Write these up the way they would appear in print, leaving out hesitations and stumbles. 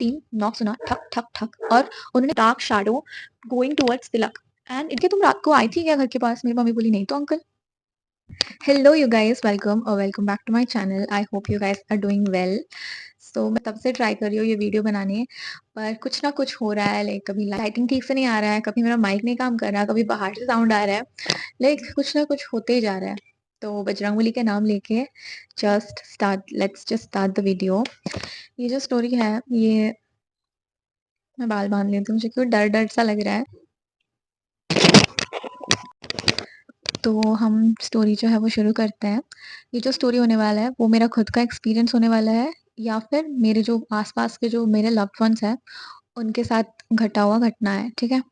तीन नॉक सुना, ठक ठक ठक, और उन्होंने dark shadow going towards Tilak. And इनके तुम रात को आई थी क्या घर के पास? मेरी मम्मी बोली नहीं तो uncle. Hello you guys, welcome और welcome back to my channel. I hope you guys are doing well. So मैं तब से ट्राई कर रही हूँ ये वीडियो बनाने, पर कुछ ना कुछ हो रहा है। लाइक कभी लाइटिंग ठीक से नहीं आ रहा है, कभी मेरा माइक नहीं काम कर रहा, कभी बाहर से साउंड आ रहा है। लाइक कुछ ना कुछ होते ही जा रहा है। तो बजरंगबली के नाम लेके let's just start the video. ये जो स्टोरी है, ये मैं बाल बांध लेती हूँ, मुझे क्यों डर डर सा लग रहा है। तो हम स्टोरी जो है वो शुरू करते हैं। ये जो स्टोरी होने वाला है वो मेरा खुद का एक्सपीरियंस होने वाला है, या फिर मेरे जो आसपास के जो मेरे लव्ड वंस हैं उनके साथ घटा हुआ घटना है। ठीक है,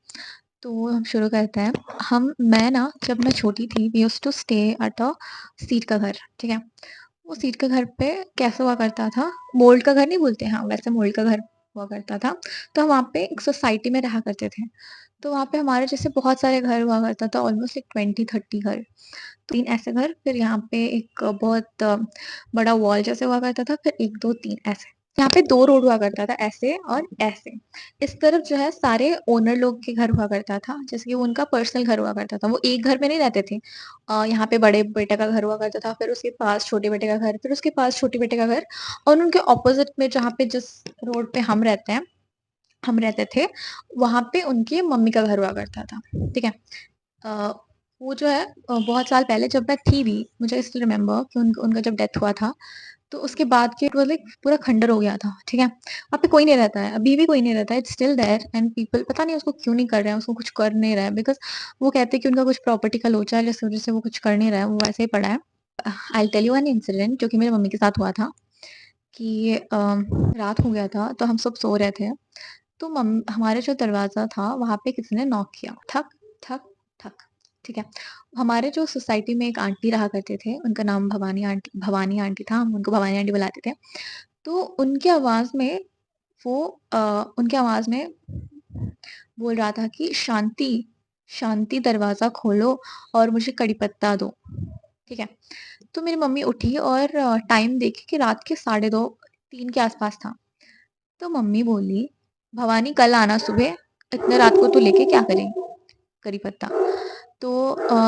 तो हम शुरू करते हैं। मैं ना, जब मैं छोटी थी, we used to stay at a seat का घर। ठीक है, वो सीट का घर पे कैसे हुआ करता था, मोल्ड का घर नहीं बोलते, हाँ वैसे मोल्ड का घर हुआ करता था। तो हम वहाँ पे एक सोसाइटी में रहा करते थे। तो वहाँ पे हमारे जैसे बहुत सारे घर हुआ करता था, ऑलमोस्ट लाइक 20-30 घर। 3 ऐसे घर, फिर यहाँ पे एक बहुत बड़ा वॉल जैसे हुआ करता था, फिर 1, 2, 3 ऐसे। यहाँ पे 2 रोड हुआ करता था, ऐसे और ऐसे। इस तरफ जो है सारे ओनर लोग के घर हुआ करता था, जैसे कि वो उनका पर्सनल घर हुआ करता था। वो एक घर में नहीं रहते थे। यहाँ पे बड़े बेटे का घर हुआ करता था, फिर उसके पास छोटे बेटे का घर, फिर उसके पास छोटे बेटे का घर, और उनके ऑपोजिट में जहाँ पे जिस रोड पे हम रहते थे, वहाँ पे उनकी मम्मी का घर हुआ करता था। ठीक है, अ, वो जो है बहुत साल पहले जब मैं थी भी, मुझे स्टिल रिमेम्बर कि उनका जब डेथ हुआ था, तो उसके बाद के इट वाज़ लाइक पूरा खंडर हो गया था। ठीक है, वहाँ पे कोई नहीं रहता है, अभी भी कोई नहीं रहता है, it's still there. And people पता नहीं उसको क्यों नहीं कर रहे हैं, उसको कुछ कर नहीं रहा है, बिकॉज़ वो कहते हैं कि उनका कुछ प्रॉपर्टी का लोचा है, जिस वज़ह से वो कुछ कर नहीं रहा है, वो वैसे ही पड़ा है। I will tell you an incident जो कि मेरी मम्मी के साथ हुआ था। कि रात हो गया था, तो हम सब सो रहे थे। तो हमारे जो दरवाज़ा था वहाँ पे किसी ने नॉक किया, ठक ठक ठक। ठीक है, हमारे जो सोसाइटी में एक आंटी रहा करते थे, उनका नाम भवानी आंटी था, हम उनको भवानी आंटी बुलाते थे। तो उनकी आवाज़ में वो उनकी आवाज़ में बोल रहा था कि शांति, शांति दरवाज़ा खोलो और मुझे कड़ी पत्ता दो। ठीक है, तो मेरी मम्मी उठी और टाइम देखी कि रात के 2:30 3 के आसपास था। तो मम्मी बोली, भवानी कल आना सुबह, इतने रात को तू लेके क्या करेगी करी पत्ता। तो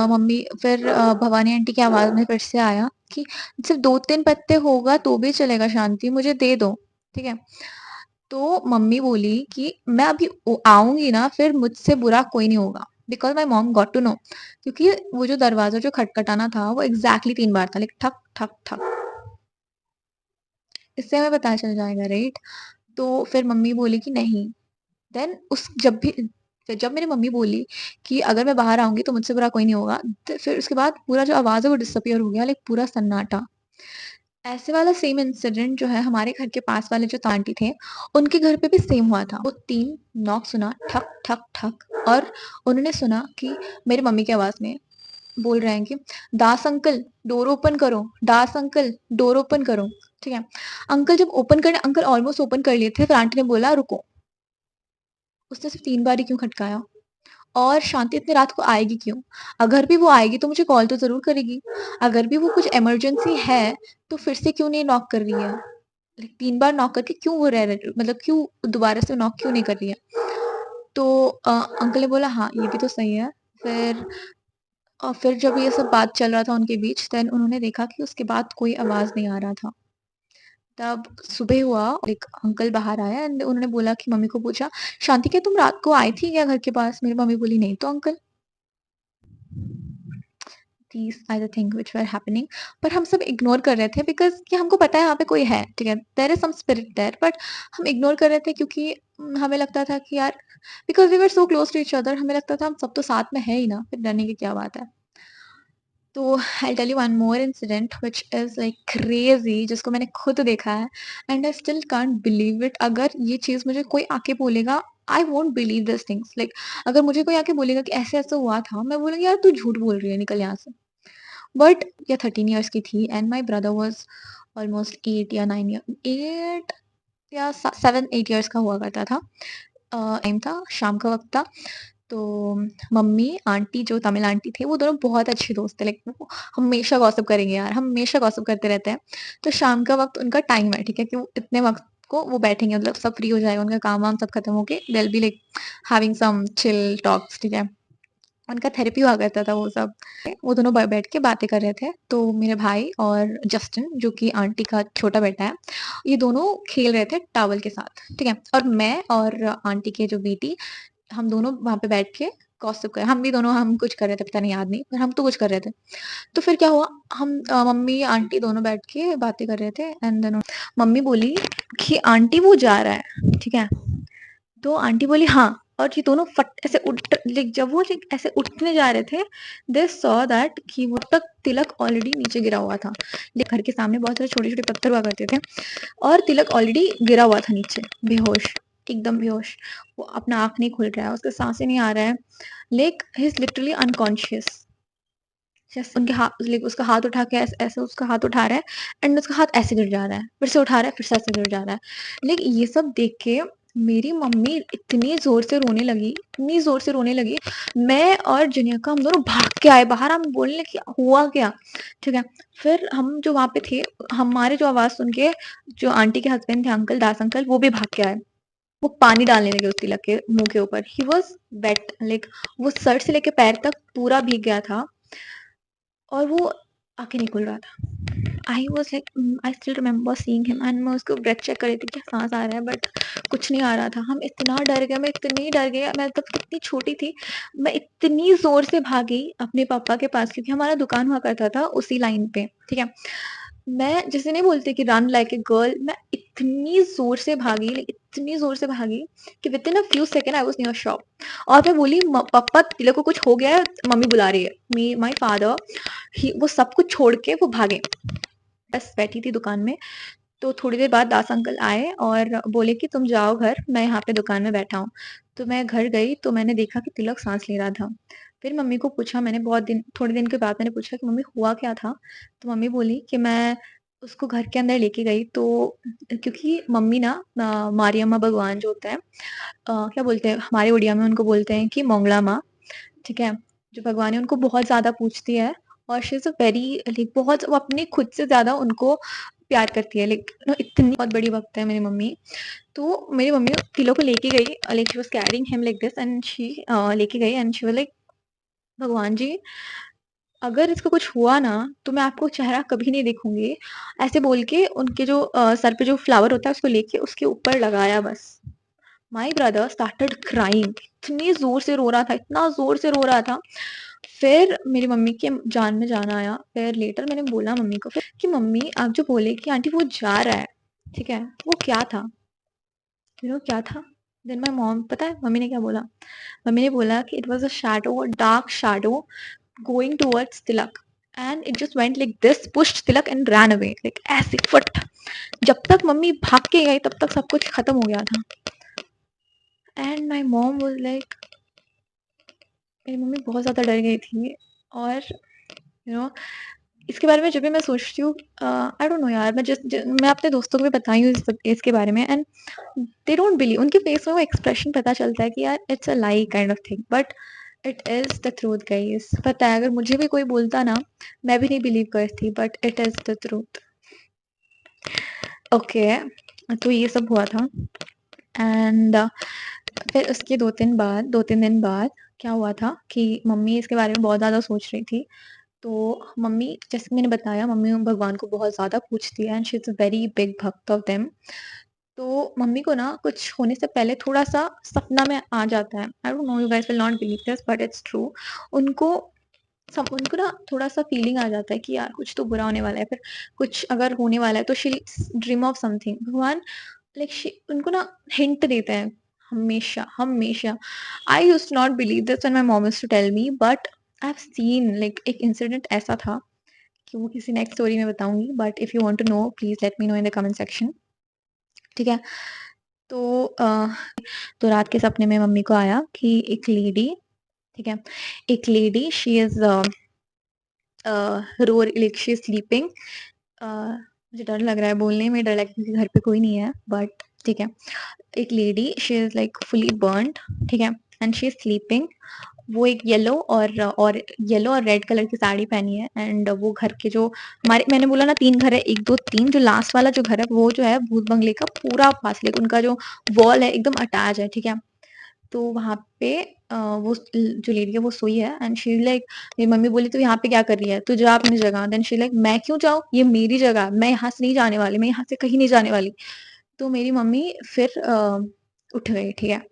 मम्मी फिर भवानी आंटी की आवाज़ में फिर से आया कि सिर्फ 2-3 पत्ते होगा तो भी चलेगा शांति, मुझे दे दो। ठीक है, तो मम्मी बोली कि मैं अभी आऊंगी ना, फिर मुझसे बुरा कोई नहीं होगा, because my mom got to know. क्योंकि वो जो दरवाजा जो खटखटाना था वो एग्जैक्टली 3 बार था, लाइक ठक ठक ठक। इससे हमें पता चल जाएगा, राइट। तो फिर मम्मी बोली कि नहीं। देन उस जब भी फिर जब मेरी मम्मी बोली कि अगर मैं बाहर आऊंगी तो मुझसे बुरा कोई नहीं होगा, तो फिर उसके बाद पूरा जो आवाज है वो डिसअपियर हो गया, लाइक पूरा सन्नाटा। ऐसे वाला सेम इंसिडेंट जो है हमारे घर के पास वाले जो आंटी थे, उनके घर पे भी सेम हुआ था। वो 3 नॉक सुना, ठक ठक ठक, और उन्होंने सुना कि मेरी मम्मी की आवाज में बोल रहे हैं कि दास अंकल डोर ओपन करो, दास अंकल डोर ओपन करो। ठीक है, अंकल जब ओपन करने अंकल ऑलमोस्ट ओपन कर लिए थे, फिर आंटी ने बोला रुको। उसने सिर्फ 3 बार ही क्यों खटकाया? और शांति इतनी रात को आएगी क्यों? अगर भी वो आएगी तो मुझे कॉल तो ज़रूर करेगी। अगर भी वो कुछ इमरजेंसी है, तो फिर से क्यों नहीं नॉक कर रही है? लाइक 3 बार नॉक करके क्यों वो रह रह मतलब क्यों दोबारा से नॉक क्यों नहीं कर रही है? तो अंकल ने बोला हाँ, ये भी तो सही है। फिर जब ये सब बात चल रहा था उनके बीच, देन उन्होंने देखा कि उसके बाद कोई आवाज़ नहीं आ रहा था। तब सुबह हुआ, लाइक अंकल बाहर आया एंड उन्होंने बोला कि मम्मी को पूछा, शांति क्या तुम रात को आई थी क्या घर के पास? मेरी मम्मी बोली नहीं तो uncle. these are the things which were happening, पर हम सब इग्नोर कर रहे थे बिकॉज कि हमको पता है यहाँ पे कोई है। ठीक है, there is some spirit there, but हम इग्नोर कर रहे थे क्योंकि हमें लगता था कि यार, because we were so close to each other, हमें लगता था हम सब तो साथ में है ही ना, फिर डरने की क्या बात है। तो I tell you one more incident which is like crazy, जिसको मैंने खुद देखा है and I still can't believe it. अगर ये चीज मुझे कोई आके बोलेगा, I won't believe this things. Like अगर मुझे कोई आके बोलेगा कि ऐसे ऐसे हुआ था, मैं बोलूंगी यार तू झूठ बोल रही है, निकल यहाँ से। बट ये 13 इयर्स की थी and my brother was almost 8 या 9 ईयर 8 या 7-8 इयर्स का हुआ करता था। टाइम था, शाम का वक्त था। तो मम्मी आंटी जो तमिल आंटी थे, वो दोनों बहुत अच्छे दोस्त थे, लाइक वो हमेशा गॉसिप करेंगे यार, हम हमेशा गॉसिप करते रहते हैं। तो शाम का वक्त उनका टाइम है, ठीक है, कि वो इतने वक्त को वो बैठेंगे, मतलब सब फ्री हो जाएगा, उनका काम-वाम सब खत्म होके they will be like having some chill talks, ठीक है? उनका थेरेपी हुआ करता था वो सब। वो दोनों बैठ के बातें कर रहे थे, तो मेरे भाई और जस्टिन जो कि आंटी का छोटा बेटा है, ये दोनों खेल रहे थे टॉवल के साथ, ठीक है? और मैं और आंटी की जो बेटी, हम दोनों वहाँ पे बैठ के गॉसिप कर, हम भी दोनों हम कुछ कर रहे थे, पता नहीं, याद नहीं, पर हम तो कुछ कर रहे थे। तो फिर क्या हुआ, हम मम्मी आंटी दोनों बैठ के बातें कर रहे थे, एंड देन मम्मी बोली कि आंटी वो जा रहा है, ठीक है? तो आंटी बोली हाँ, और ये दोनों फट ऐसे जब वो ऐसे उठने जा रहे थे, दे सॉ दैट कि वो तक तिलक ऑलरेडी नीचे गिरा हुआ था। घर के सामने बहुत सारे छोटे छोटे पत्थर हुआ करते थे, और तिलक ऑलरेडी गिरा हुआ था नीचे, बेहोश, एकदम बेहोश। वो अपना आंख नहीं खुल रहा है, उसके सांसें नहीं आ रहा है, like he is literally unconscious. उनके हाथ, लाइक उसका हाथ उठा के ऐसे ऐसे उसका हाथ उठा रहा है, एंड उसका हाथ ऐसे गिर जा रहा है, फिर से उठा रहा है, फिर से ऐसे गिर जा रहा है। लाइक ये सब देख के मेरी मम्मी इतनी जोर से रोने लगी, इतनी जोर से रोने लगी। मैं और जनिका हम दोनों भाग के आए बाहर, हम बोलने लगे हुआ क्या, ठीक है? फिर हम जो वहां पे थे, हमारे जो आवाज सुन के जो आंटी के हस्बैंड थे, अंकल, दास अंकल, वो भी भाग के आए। वो पानी डालने लगे उस तिलक के मुंह के ऊपर। ही वॉज वेट, लाइक वो सर से लेके पैर तक पूरा भीग गया था, और वो आके नहीं खुल रहा था। I was like, I still remember seeing him, and मैं उसको ब्रेथ चेक कर रही थी, क्या सांस आ रहा है, बट कुछ नहीं आ रहा था। हम इतना डर गए, मैं इतनी डर गई, मैं तब कितनी छोटी थी, मैं इतनी जोर से भागी अपने पापा के पास, क्योंकि हमारा दुकान हुआ करता था उसी लाइन पे, ठीक है? मैं जैसे नहीं बोलते कि रन लाइक ए गर्ल, मैं इतनी जोर से भागी, इतनी जोर से भागी कि with in a few second I was near shop. और मैं बोली पापा तिलक को कुछ हो गया है, मम्मी बुला रही है, मी माय फादर, वो सब कुछ छोड़ के वो भागे। बस बैठी थी दुकान में, तो थोड़ी देर बाद दास अंकल आए और बोले कि तुम जाओ घर, मैं यहाँ पे दुकान में बैठा हूँ। तो मैं घर गई, तो मैंने देखा कि तिलक सांस ले रहा था। फिर मम्मी को पूछा मैंने, बहुत दिन, थोड़े दिन के बाद मैंने पूछा कि मम्मी हुआ क्या था? तो मम्मी बोली कि मैं उसको घर के अंदर लेके गई, तो क्योंकि मम्मी ना मारियम्मा भगवान जो होता है, क्या बोलते हैं हमारे उड़िया में, उनको बोलते हैं कि मोंगला माँ, ठीक है? जो भगवान है उनको बहुत ज्यादा पूछती है, और she is a very, like बहुत, वो अपने खुद से ज्यादा उनको प्यार करती है, लाइक इतनी बहुत बड़ी भक्त है मेरी मम्मी। तो मेरी मम्मी तिलो को लेके गई, like she was carrying him like this, and she लेके गई, एंड शी वाज लाइक, भगवान जी अगर इसको कुछ हुआ ना, तो मैं आपको चेहरा कभी नहीं देखूंगी, ऐसे बोल के उनके जो सर पे जो फ्लावर होता है उसको लेके उसके ऊपर लगाया बस। माई ब्रदर स्टार्टेड क्राइंग, इतनी जोर से रो रहा था, इतना जोर से रो रहा था। फिर मेरी मम्मी के जान में जान आया। फिर लेटर मैंने बोला मम्मी को कि मम्मी आप जो बोले कि आंटी वो जा रहा है, ठीक है, वो क्या था, क्या था? देन माई मॉम, पता है मम्मी ने क्या बोला? मम्मी ने बोला कि it was a shadow, a dark shadow going towards Tilak, and it just went like this, pushed Tilak and ran away, like ऐसे फट। जब तक मम्मी भाग के गई तब तक सब कुछ खत्म हो गया था। And my mom was like, मेरी मम्मी बहुत ज़्यादा डर गई थी। और यू नो इसके बारे में जब भी मैं सोचती हूँ, आई डोंट नो यार, मैं अपने दोस्तों को भी बताई हूँ इसके बारे में, एंड दे डोंट बिलीव, उनके फेस में वो एक्सप्रेशन पता चलता है कि यार it's a lie kind of thing, but it is the truth guys. पता है, अगर मुझे भी कोई बोलता ना, मैं भी नहीं बिलीव करती, but it is the truth. Okay, तो ये सब हुआ था। एंड फिर उसके 2-3 दिन बाद क्या हुआ था कि मम्मी इसके बारे में बहुत ज़्यादा सोच रही थी। तो मम्मी, जैसे कि मैंने बताया, मम्मी भगवान को बहुत ज़्यादा पूजती है, and she is a very big भक्त ऑफ देम। तो मम्मी को ना कुछ होने से पहले थोड़ा-सा सपना में आ जाता है। I don't know, you guys will not believe this, but it's true. उनको उनको ना थोड़ा-सा फीलिंग आ जाता है कि यार कुछ तो बुरा होने वाला है, फिर कुछ अगर होने वाला है तो शी ड्रीम ऑफ समथिंग। भगवान लाइक उनको ना हिंट देते हैं हमेशा, हमेशा। I used to not believe this when my mom used to tell me, but I have seen, like एक इंसिडेंट ऐसा था कि वो किसी नेक्स्ट स्टोरी में बताऊंगी, but if you want to know please let me know in the comment section, ठीक है? तो तो रात के सपने में मम्मी को आया कि एक लेडी, ठीक है, एक lady, she is roar, like she is sleeping. मुझे डर लग रहा है बोलने में, डर लग रहा है क्योंकि घर पे कोई नहीं है, बट ठीक है। एक lady, she is like fully burned, ठीक है, एंड शी इज स्लीपिंग वो एक और येलो और रेड कलर की साड़ी पहनी है एंड वो घर के जो हमारे मैंने बोला ना 3 घर है, 1, 2, 3 जो लास्ट वाला जो घर है वो जो है भूत बंगले का पूरा पास लाइक उनका जो वॉल है एकदम अटैच है, ठीक है? तो वहाँ पे वो जो लेडी है वो सोई है एंड शी लाइक मेरी मम्मी बोली तू यहाँ पे क्या कर रही है? तू जा अपनी जगह। देन शी लाइक मैं क्यों जाऊँ? ये मेरी जगह है, मैं यहाँ से नहीं जाने वाली, मैं यहाँ से कहीं नहीं जाने वाली। तो मेरी मम्मी फिर उठ गई, ठीक है?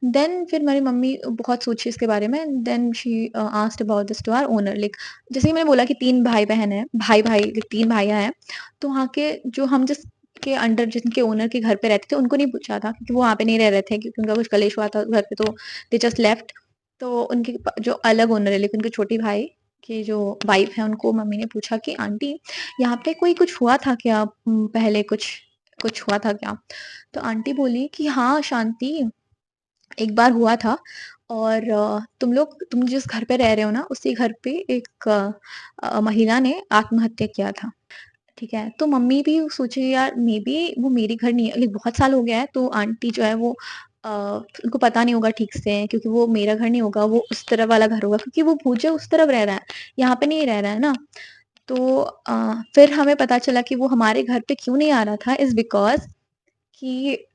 देन फिर मेरी मम्मी बहुत सोची इसके बारे में then she asked about this to our owner like जैसे कि मैंने बोला कि 3 भाई-बहन हैं, भाई-भाई 3 भाइयाँ हैं, तो वहाँ के जो हम जिसके अंडर जिनके ओनर के घर पे रहते थे उनको नहीं पूछा था क्योंकि वो वहाँ पे नहीं रह रहे थे क्योंकि उनका कुछ कलेश हुआ था घर पे तो दे जस्ट लेफ्ट। तो उनके प जो अलग ओनर है लाइक उनके छोटे भाई की जो वाइफ है उनको मम्मी ने पूछा कि आंटी यहाँ पे कोई कुछ हुआ था क्या? पहले कुछ कुछ हुआ था क्या? तो आंटी बोली कि हाँ, शांति एक बार हुआ था और तुम जिस घर पे रह रहे हो ना उसी घर पे एक महिला ने आत्महत्या किया था, ठीक है? तो मम्मी भी सोची यार मे बी वो मेरे घर नहीं है लाइक बहुत साल हो गया है तो आंटी जो है वो उनको पता नहीं होगा ठीक से क्योंकि वो मेरा घर नहीं होगा, वो उस तरफ वाला घर होगा क्योंकि वो भूत जो उस तरफ रह रहा है, यहाँ पे नहीं रह रहा है ना। तो फिर हमें पता चला कि वो हमारे घर पे क्यों नहीं आ रहा था इज़ बिकॉज़ कि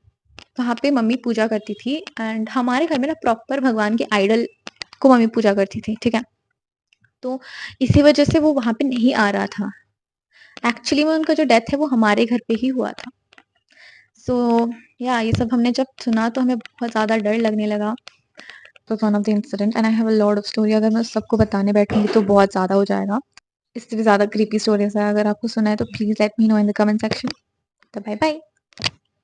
वहाँ पे मम्मी पूजा करती थी एंड हमारे घर में ना प्रॉपर भगवान के आइडल को मम्मी पूजा करती थी, ठीक है? तो इसी वजह से वो वहाँ पे नहीं आ रहा था। एक्चुअली में उनका जो डेथ है वो हमारे घर पे ही हुआ था। सो या ये सब हमने जब सुना तो हमें बहुत ज़्यादा डर लगने लगा। तो one of the incident and I have a lot of story अगर मैं सबको बताने बैठूँगी तो बहुत ज़्यादा हो जाएगा। इससे भी ज़्यादा क्रीपी स्टोरीज़ है, अगर आपको सुना है तो please let me know in the comment section. तो बाय बाय।